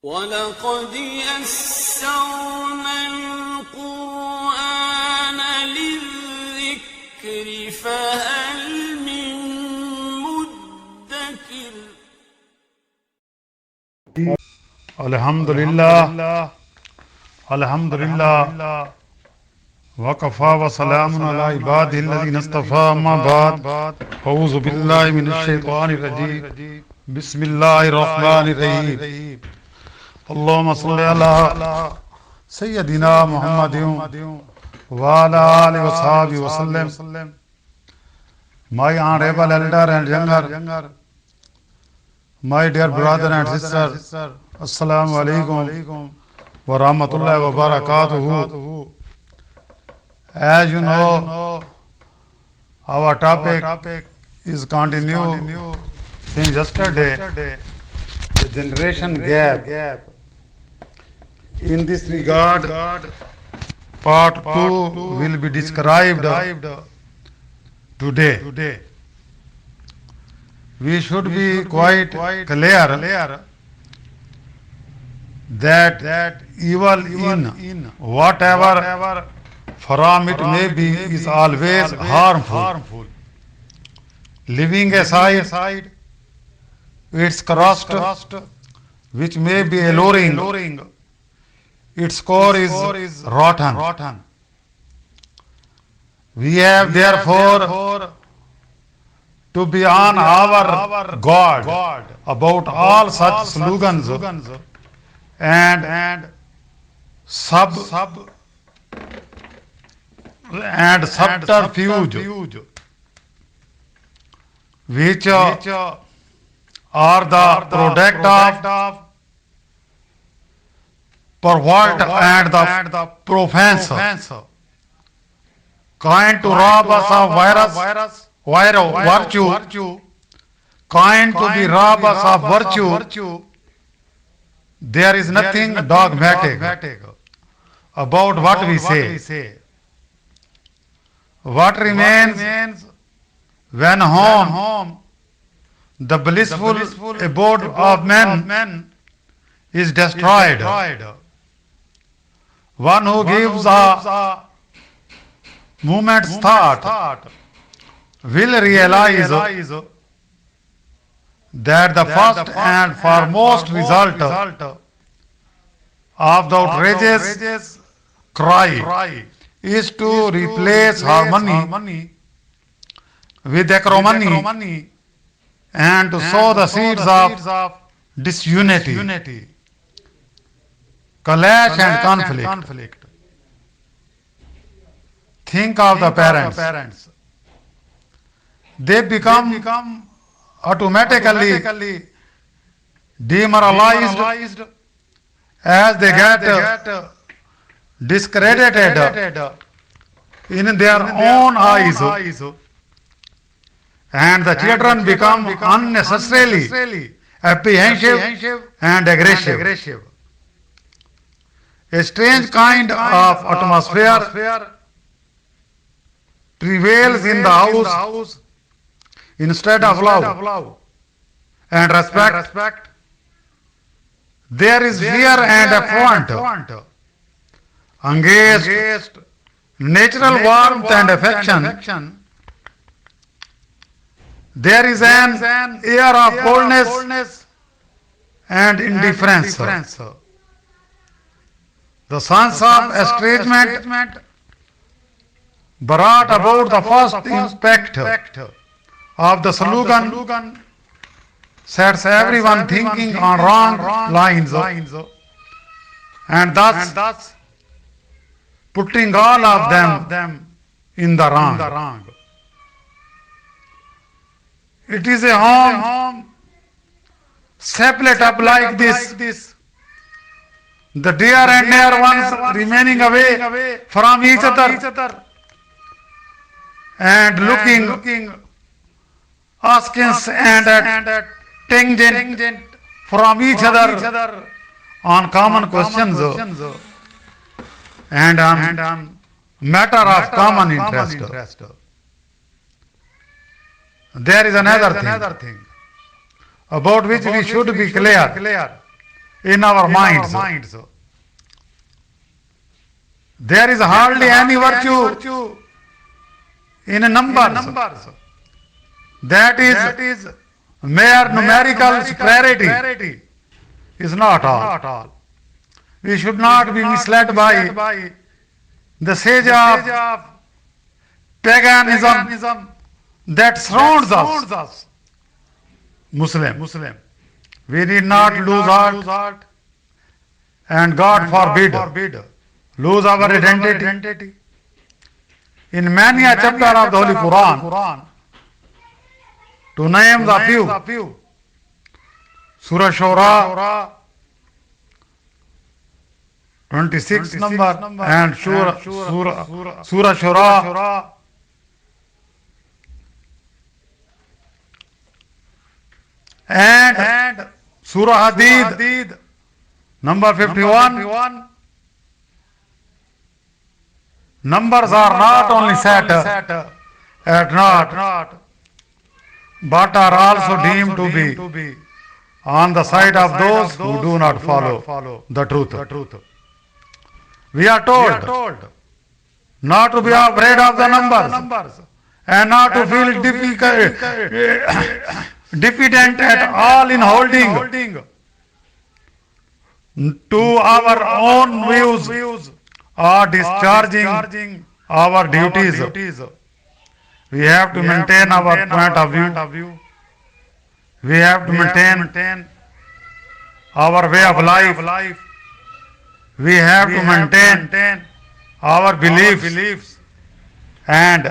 وَلَقَدْ يَسَّرْنَا الْقُرْآنَ لِلذِّكْرِ فَهَلْ مِن مُّدَّكِرٍ अल्हम्दुलिल्लाह वकफ़ा व सलामुन अला इबादिहिल्लज़ीना इस्तफ़ा अम्मा बाद औज़ु बिल्लाहि मिनश शैतानिर रजीम बिस्मिल्लाहिर रहमानिर रहीम अल्लाहुम्मा सल्लि अला सय्यदिना मुहम्मदिन व अला आलिहि व सहाबिहि वसल्लम। My honorable elder and younger, my dear brother and sister, Assalamu alaikum wa rahmatullahi wa barakatuhu. As you know, our topic is continue since yesterday, the generation gap. In this regard, part 2 will be described today. We should be quite clear that evil in whatever form it may be is always harmful. Leaving aside its crust, which may be alluring, its core is rotten. We have therefore to be on our guard about all such slogans and subterfuge which are the product of pervert and the profane, kind to rob us of virtue, kind to be robbed us of virtue. There is nothing dogmatic about what we say. What remains when home, the blissful abode of men, is destroyed? One who gives a moment's thought will realize that the first and foremost result of the outrageous cry is to replace harmony with acrimony and to sow the seeds of disunity, clash and conflict. Think of the parents. They become automatically demoralized as they get discredited in their own eyes, and the children become unnecessarily apprehensive and aggressive. A strange kind of atmosphere prevails in the house. Instead of love and respect, there is fear and affront. Against natural warmth and affection, there is an air of coldness and indifference. The sons of estrangement brought about the first impact of the slogan sets everyone thinking on wrong lines and thus putting all of them in the wrong. It is a home split up like this. The dear and near ones remaining away from each other and looking askance and at tangent from each other on common questions and on matter of common interest. There is another thing about which we should be clear. in our minds. There is hardly any virtue in numbers. That is mere numerical superiority is not all. We should not be misled by the sage of paganism that surrounds us. Muslim. We need not lose heart, and God forbid lose our identity. In many a chapter of the Holy Quran, to name the few, Surah Shura, 26 number, and Surah Shura, and Surah Hadid, number 51. Numbers are not only set at naught, but are also deemed to be on the side of those who do not follow the truth. We are told not to be afraid of the numbers and not to feel diffident at all in holding to our own views or discharging our duties. We have to maintain our point of view. We have to maintain our way of life. We have to maintain our beliefs, and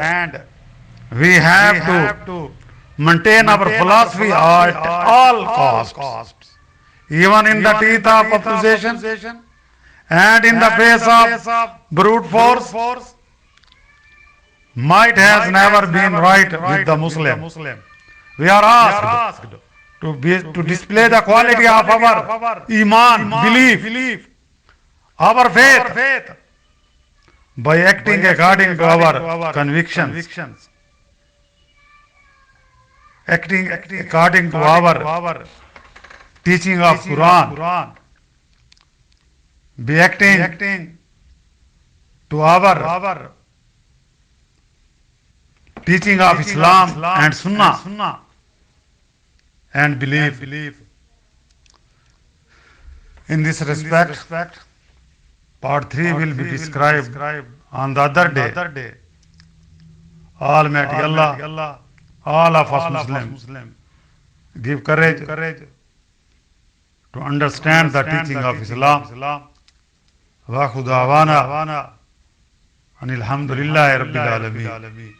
we have to maintain our philosophy at all costs, even in the teeth of opposition and in the face of brute force. Might has never been right with the Muslim. We are asked to display the quality of our iman, belief, our faith, by acting according to our convictions, acting according to our teaching of Quran, be acting to our teaching of Islam and Sunnah, and believe. In this respect, part 3 will be described on the other day. Almighty Allah, all of us Muslims, give courage to understand the teaching of Islam. Wa khudawana anil hamdulillahi rabbil alamin.